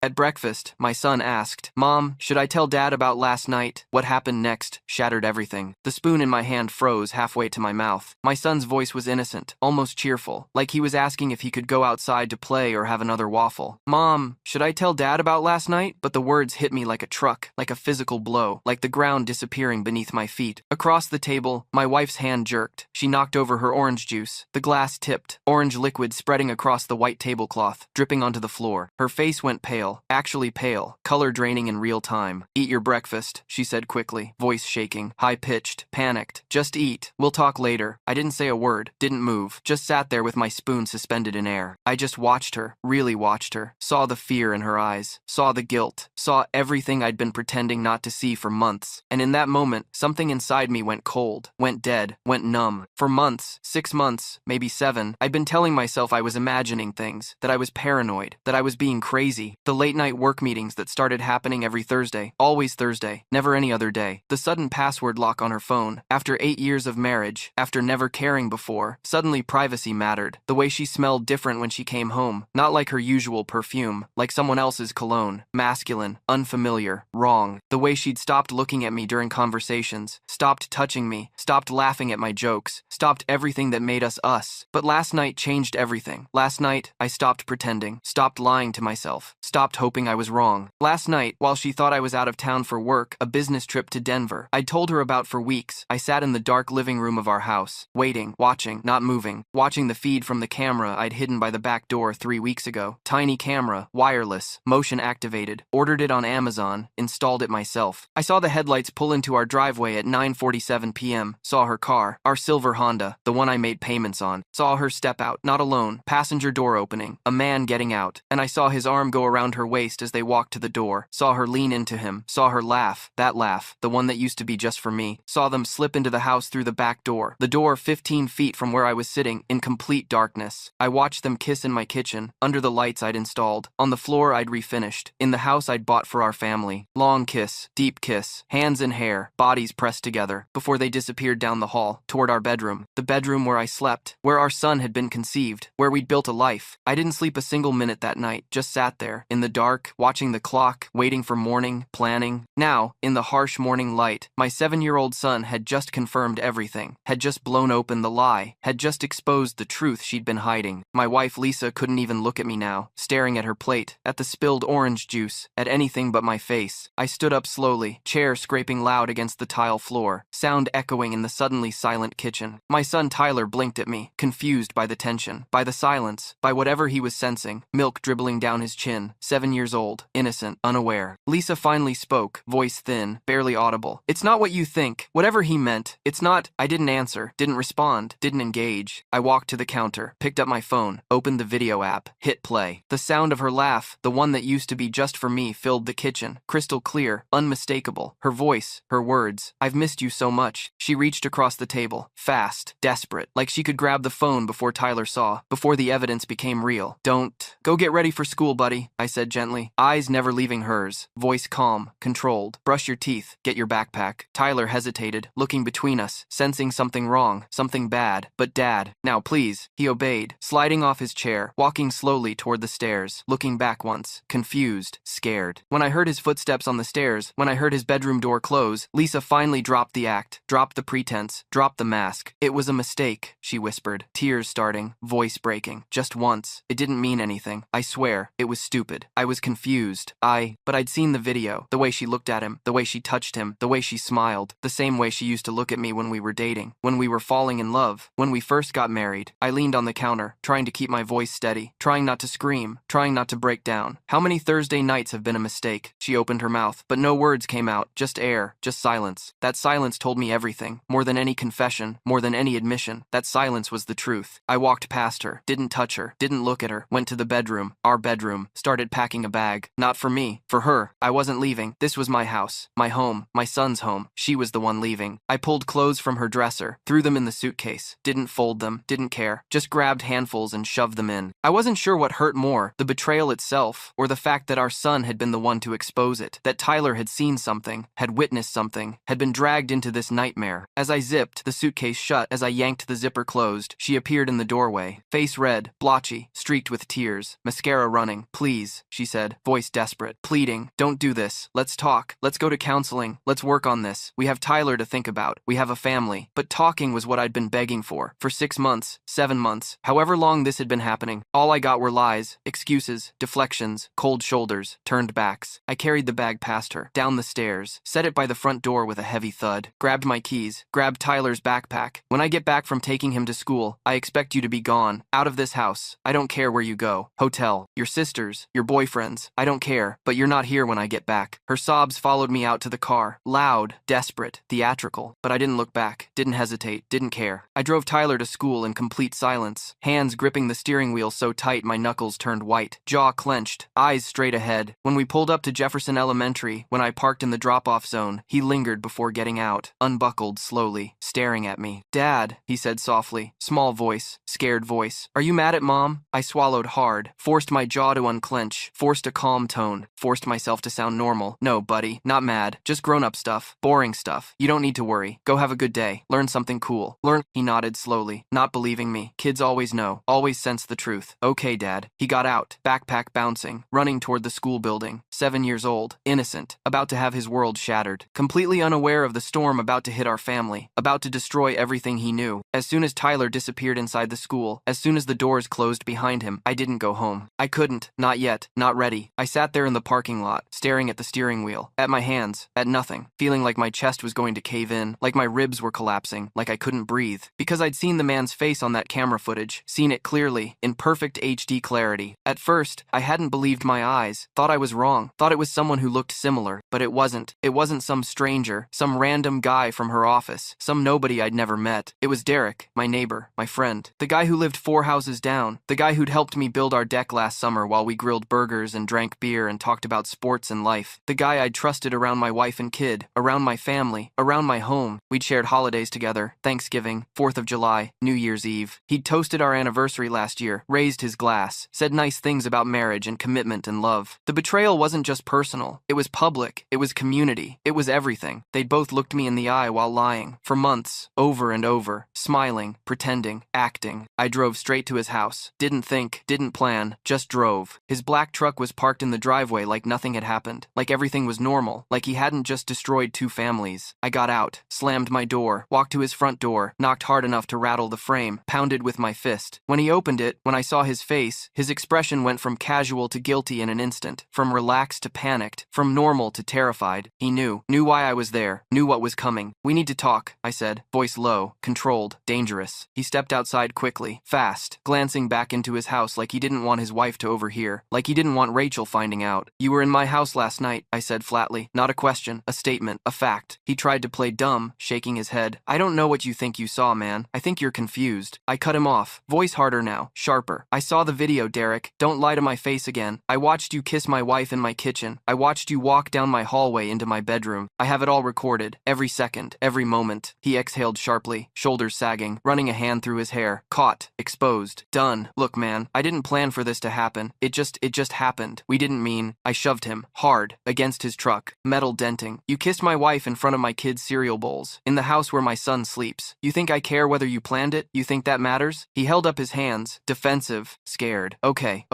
At breakfast, my son asked, "Mom, should I tell Dad about last night?" What happened next shattered everything. The spoon in my hand froze halfway to my mouth. My son's voice was innocent, almost cheerful, like he was asking if he could go outside to play or have another waffle. "Mom, should I tell Dad about last night?" But the words hit me like a truck, like a physical blow, like the ground disappearing beneath my feet. Across the table, my wife's hand jerked. She knocked over her orange juice. The glass tipped, orange liquid spreading across the white tablecloth, dripping onto the floor. Her face went pale, actually pale, color draining in real time. "Eat your breakfast," she said quickly, voice shaking, high-pitched, panicked. "Just eat. We'll talk later." I didn't say a word, didn't move, just sat there with my spoon suspended in air. I just watched her, really watched her, saw the fear in her eyes, saw the guilt, saw everything I'd been pretending not to see for months. And in that moment, something inside me went cold, went dead, went numb. For months, 6 months, maybe 7, I'd been telling myself I was imagining things, that I was paranoid, that I was being crazy. The late-night work meetings that started happening every Thursday, always Thursday, never any other day. The sudden password lock on her phone. After 8 years of marriage, after never caring before, suddenly privacy mattered. The way she smelled different when she came home, not like her usual perfume, like someone else's cologne. Masculine, unfamiliar, wrong. The way she'd stopped looking at me during conversations, stopped touching me, stopped laughing at my jokes, stopped everything that made us us. But last night changed everything. Last night, I stopped pretending, stopped lying to myself, stopped hoping I was wrong. Last night, while she thought I was out of town for work, a business trip to Denver, I'd told her about for weeks, I sat in the dark living room of our house, waiting, watching, not moving, watching the feed from the camera I'd hidden by the back door 3 weeks ago. Tiny camera, wireless, motion activated, ordered it on Amazon, installed it myself. I saw the headlights pull into our driveway at 9:47 p.m., saw her car, our silver Honda, the one I made payments on, saw her step out, not alone, passenger door opening, a man getting out, and I saw his arm go around her waist as they walked to the door, saw her lean into him, saw her laugh, that laugh, the one that used to be just for me, saw them slip into the house through the back door, the door 15 feet from where I was sitting, in complete darkness. I watched them kiss in my kitchen, under the lights I'd installed, on the floor I'd refinished, in the house I'd bought for our family. Long kiss, deep kiss, hands in hair, bodies pressed together, before they disappeared down the hall, toward our bedroom, the bedroom where I slept, where our son had been conceived, where we'd built a life. I didn't sleep a single minute that night, just sat there, in the dark, watching the clock, waiting for morning, planning. Now, in the harsh morning light, my 7-year-old son had just confirmed everything, had just blown open the lie, had just exposed the truth she'd been hiding. My wife Lisa couldn't even look at me now, staring at her plate, at the spilled orange juice, at anything but my face. I stood up slowly, chair scraping loud against the tile floor, sound echoing in the suddenly silent kitchen. My son Tyler blinked at me, confused by the tension, by the silence, by whatever he was sensing, milk dribbling down his chin, 7 years old, innocent, unaware. Lisa finally spoke, voice thin, barely audible. "It's not what you think. Whatever he meant. It's not." I didn't answer, didn't respond, didn't engage. I walked to the counter, picked up my phone, opened the video app, hit play. The sound of her laugh, the one that used to be just for me, filled the kitchen, crystal clear, unmistakable. Her voice, her words, "I've missed you so much." She reached across the table, fast, desperate, like she could grab the phone before Tyler saw, before the evidence became real. "Don't. Go get ready for school, buddy," I said gently, eyes never leaving hers, voice calm, controlled. "Brush your teeth, get your backpack." Tyler hesitated, looking between us, sensing something wrong, something bad. "But Dad, now please." He obeyed, sliding off his chair, walking slowly toward the stairs, looking back once, confused, scared. When I heard his footsteps on the stairs, when I heard his bedroom door close, Lisa finally dropped the act, dropped the pretense, dropped the mask. "It was a mistake," she whispered, tears starting, voice breaking. "Just once. It didn't mean anything. I swear, it was stupid. I was confused. But I'd seen the video, the way she looked at him, the way she touched him, the way she smiled, the same way she used to look at me when we were dating, when we were falling in love, when we first got married." I leaned on the counter, trying to keep my voice steady, trying not to scream, trying not to break down. "How many Thursday nights have been a mistake?" She opened her mouth, but no words came out, just air, just silence. That silence told me everything, more than any confession, more than any admission. That silence was the truth. I walked past her, didn't touch her, didn't look at her, went to the bedroom, our bedroom, started packing a bag. Not for me. me, for her, I wasn't leaving. This was my house, my home, my son's home. She was the one leaving. I pulled clothes from her dresser, threw them in the suitcase, didn't fold them, didn't care, just grabbed handfuls and shoved them in. I wasn't sure what hurt more, the betrayal itself, or the fact that our son had been the one to expose it, that Tyler had seen something, had witnessed something, had been dragged into this nightmare. As I zipped the suitcase shut, as I yanked the zipper closed, she appeared in the doorway, face red, blotchy, streaked with tears, mascara running. Please, she said, voice desperate, pleading, don't do this. Let's talk. Let's go to counseling. Let's work on this. We have Tyler to think about. We have a family. But talking was what I'd been begging for 6 months, 7 months, however long this had been happening. All I got were lies, excuses, deflections, cold shoulders, turned backs. I carried the bag past her, down the stairs, set it by the front door with a heavy thud, grabbed my keys, grabbed Tyler's backpack. When I get back from taking him to school, I expect you to be gone, out of this house. I don't care where you go. Hotel, your sisters, your boyfriends. I don't care, but you're not here when I get back. Her sobs followed me out to the car, loud, desperate, theatrical. But I didn't look back, didn't hesitate, didn't care. I drove Tyler to school in complete silence, hands gripping the steering wheel so tight my knuckles turned white, jaw clenched, eyes straight ahead. When we pulled up to Jefferson Elementary, when I parked in the drop-off zone, he lingered before getting out, unbuckled slowly, staring at me. Dad, he said softly, small voice, scared voice. Are you mad at Mom? I swallowed hard, forced my jaw to unclench, forced a calm tone, forced myself to sound normal. No, buddy, not mad, just grown-up stuff, boring stuff. You don't need to worry. Go have a good day. Learn something cool. Learn. He nodded slowly, not believing me. Kids always know, always sense the truth. Okay, Dad. He got out, backpack bouncing, running toward the school building, 7 years old, innocent, about to have his world shattered, completely unaware of the storm about to hit our family, about to destroy everything he knew. As soon as Tyler disappeared inside the school, as soon as the doors closed behind him, I didn't go home. I couldn't, not yet, not ready. I sat there in the parking lot, staring at the steering wheel, at my hands, at nothing, feeling like my chest was going to cave in, like my ribs were collapsing, like I couldn't breathe. Because I'd seen the man's face on that camera footage, seen it clearly, in perfect HD clarity. At first, I hadn't believed my eyes, thought I was wrong, thought it was someone who looked similar, but it wasn't. It wasn't some stranger, some random guy from her office, some nobody I'd never met. It was Derek, my neighbor, my friend, the guy who lived 4 houses down, the guy who'd helped me build our deck last summer while we grilled burgers and drank beer and talked about sports and life, the guy I'd trusted around my wife and kid, around my family, around my home. We'd shared holidays together, Thanksgiving, 4th of July, New Year's Eve. He'd toasted our anniversary last year, raised his glass, said nice things about marriage and commitment and love. The betrayal wasn't just personal, it was public, it was community, it was everything. They'd both looked me in the eye while lying, for months, over and over, smiling, pretending, acting. I drove straight to his house, didn't think, didn't plan, just drove. His black truck was parked in the driveway like nothing had happened, like everything was normal, like he hadn't just destroyed 2 families. I got out, slammed my door, walked to his front door, knocked hard enough to rattle the frame, pounded with my fist. When he opened it, when I saw his face, his expression went from casual to guilty in an instant, from relaxed to panicked, from normal to terrified. He knew why I was there, knew what was coming. We need to talk, I said, voice low, controlled, dangerous. He stepped outside quickly, fast, glancing back into his house like he didn't want his wife to overhear, like he didn't want Rachel finding out. You were in my house last night, I said flatly. Not a question, a statement, a fact. He tried to play dumb, shaking his head. I don't know what you think you saw, man. I think you're confused. I cut him off, voice harder now, sharper. I saw the video, Derek. Don't lie to my face again. I watched you kiss my wife in my kitchen. I watched you walk down my hallway into my bedroom. I have it all recorded, every second, every moment. He exhaled sharply, shoulders sagging, running a hand through his hair. Caught, exposed, done. Look, man, I didn't plan for this to happen. It just happened. We didn't mean. I shoved him, hard, against his truck, metal denting. You kissed my wife in front of my kids' cereal bowls, in the house where my son sleeps. You think I care whether you planned it? You think that matters? He held up his hands, defensive, scared. Okay,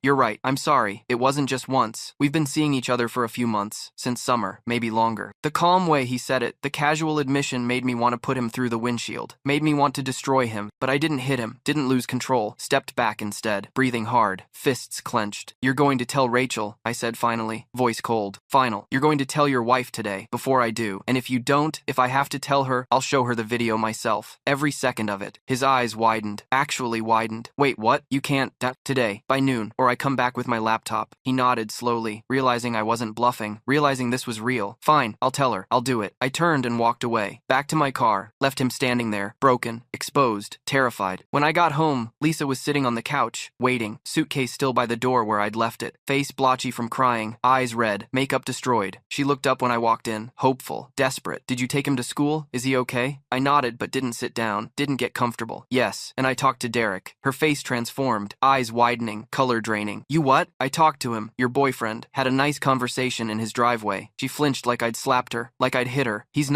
you're right. I'm sorry. It wasn't just once. We've been seeing each other for a few months, since summer, maybe longer. The calm way he said it, the casual admission made me want to put him through the windshield, made me want to destroy him, but I didn't hit him, didn't lose control, stepped back instead, breathing hard, fists clenched. You're going to tell Rachel, I said finally, voice cold. Final. You're going to tell your wife today, before I do, and if you don't, if I have to tell her, I'll show her the video myself. Every second of it. His eyes widened, actually widened. Wait, what? You can't, today, by noon, or I come back with my laptop. He nodded slowly, realizing I wasn't bluffing, realizing this was real. Fine, I'll tell her, I'll do it. I turned and walked away, back to my car, left him standing there, broken, exposed, terrified. When I got home, Lisa was sitting on the couch, waiting, suitcase still by the door where I'd left it, face blotchy from crying, eyes red, makeup destroyed. She looked up when I walked in, hopeful, desperate. Did you take him to school? Is he okay? I nodded but didn't sit down, didn't get comfortable. Yes, and I talked to Derek. Her face transformed, eyes widening, color draining. You what? I talked to him, your boyfriend. Had a nice conversation in his driveway. She flinched like I'd slapped her, like I'd hit her. He's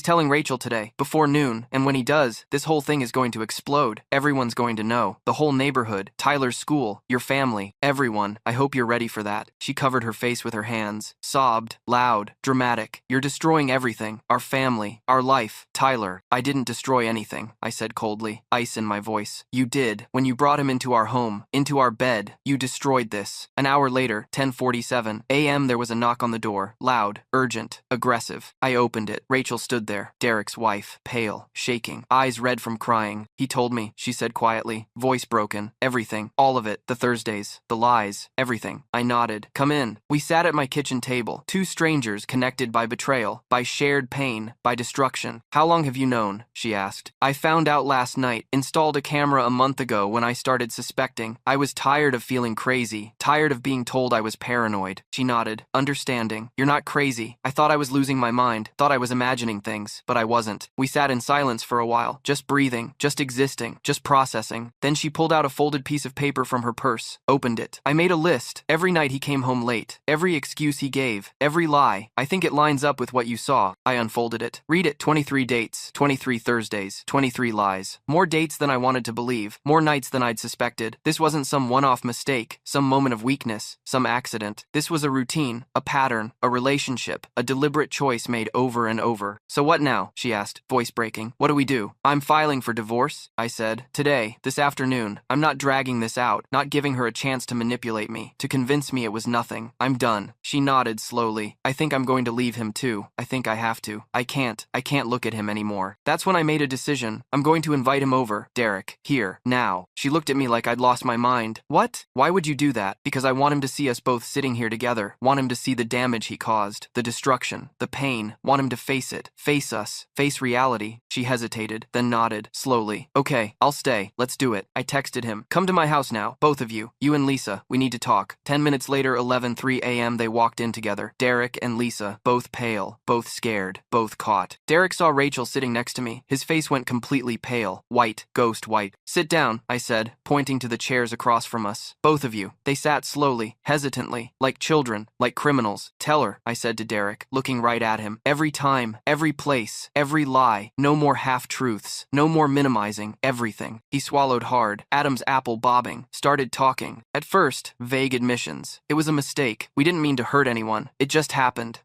telling Rachel today, before noon, and when he does, this whole thing is going to explode. Everyone's going to know. The whole neighborhood, Tyler's school, your family, everyone. I hope you're ready for that. She covered her face with her hands, sobbed, loud, dramatic. You're destroying everything. Our family, our life. Tyler, I didn't destroy anything, I said coldly, ice in my voice. You did. When you brought him into our home, into our bed, you destroyed this. An hour later, 10:47 a.m., there was a knock on the door, loud, urgent, aggressive. I opened it. Rachel stood there, Derek's wife, pale, shaking, eyes red from crying. He told me, she said quietly, voice broken, everything, all of it, the Thursdays, the lies, everything. I nodded. Come in. We sat at my kitchen table, two strangers connected by betrayal, by shared pain, by destruction. How long have you known? She asked. I found out last night, installed a camera a month ago when I started suspecting. I was tired of feeling crazy, tired of being told I was paranoid. She nodded, understanding. You're not crazy. I thought I was losing my mind, thought I was imagining things, but I wasn't. We sat in silence for a while, just breathing, just existing, just processing. Then she pulled out a folded piece of paper from her purse, opened it. I made a list. Every night he came home late, every excuse he gave, every lie. I think it lines up with what you saw. I unfolded it. Read it. 23 dates, 23 Thursdays, 23 lies. More dates than I wanted to believe, more nights than I'd suspected. This wasn't some one-off mistake, some moment of weakness, some accident. This was a routine, a pattern, a relationship, a deliberate choice made over and over. So what now? She asked, voice breaking. What do we do? I'm filing for divorce, I said. Today, this afternoon. I'm not dragging this out, not giving her a chance to manipulate me, to convince me it was nothing. I'm done. She nodded slowly. I think I'm going to leave him too. I think I have to. I can't look at him anymore. That's when I made a decision. I'm going to invite him over, Derek, here, now. She looked at me like I'd lost my mind. What? Why would you do that? Because I want him to see us both sitting here together. Want him to see the damage he caused, the destruction, the pain. Want him to face it, face us, face reality. She hesitated, then nodded, slowly. Okay, I'll stay. Let's do it. I texted him. Come to my house now, both of you. You and Lisa. We need to talk. 10 minutes later, 11:03 a.m., they walked in together. Derek and Lisa, both pale, both scared, both caught. Derek saw Rachel sitting next to me. His face went completely pale, white, ghost white. Sit down, I said, pointing to the chairs across from us. Both of you. They sat slowly, hesitantly, like children, like criminals. Tell her, I said to Derek, looking right at him. Every time, every place, every lie. No more half-truths, no more minimizing, everything. He swallowed hard, Adam's apple bobbing, started talking. At first, vague admissions. It was a mistake. We didn't mean to hurt anyone. It just happened.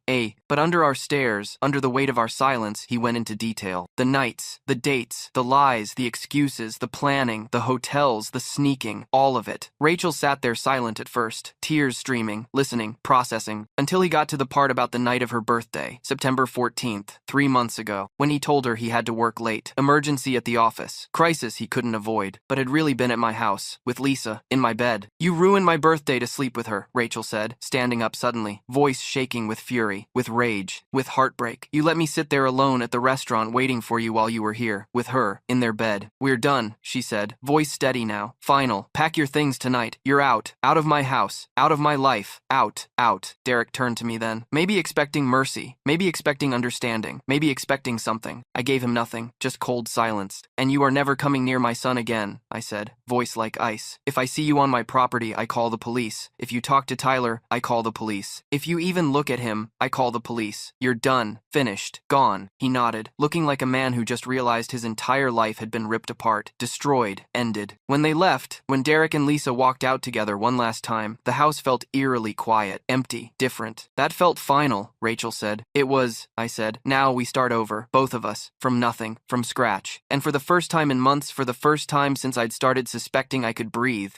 But under our stares, under the weight of our silence, he went into detail. The nights, the dates, the lies, the excuses, the planning, the hotels, the sneaking, all of it. Rachel sat there silent at first, tears streaming, listening, processing, until he got to the part about the night of her birthday, September 14th, 3 months ago, when he told her he had to work late. Emergency at the office. Crisis he couldn't avoid, but had really been at my house, with Lisa, in my bed. You ruined my birthday to sleep with her, Rachel said, standing up suddenly, voice shaking with fury, with rage, with heartbreak. You let me sit there alone at the restaurant waiting for you while you were here, with her, in their bed. We're done, she said, voice steady now. Final. Pack your things tonight. You're out. Out of my house. Out of my life. Out. Out. Derek turned to me then, maybe expecting mercy, maybe expecting understanding, maybe expecting something. I gave him nothing, just cold silence. And you are never coming near my son again, I said, voice like ice. If I see you on my property, I call the police. If you talk to Tyler, I call the police. If you even look at him, I call the police. You're done. Finished. Gone. He nodded, looking like a man who just realized his entire life had been ripped apart, destroyed, ended. When they left, when Derek and Lisa walked out together one last time, the house felt eerily quiet, empty, different. That felt final, Rachel said. It was, I said. Now we start over, both of us, from nothing, from scratch. And for the first time in months, for the first time since I'd started suspecting I could breathe,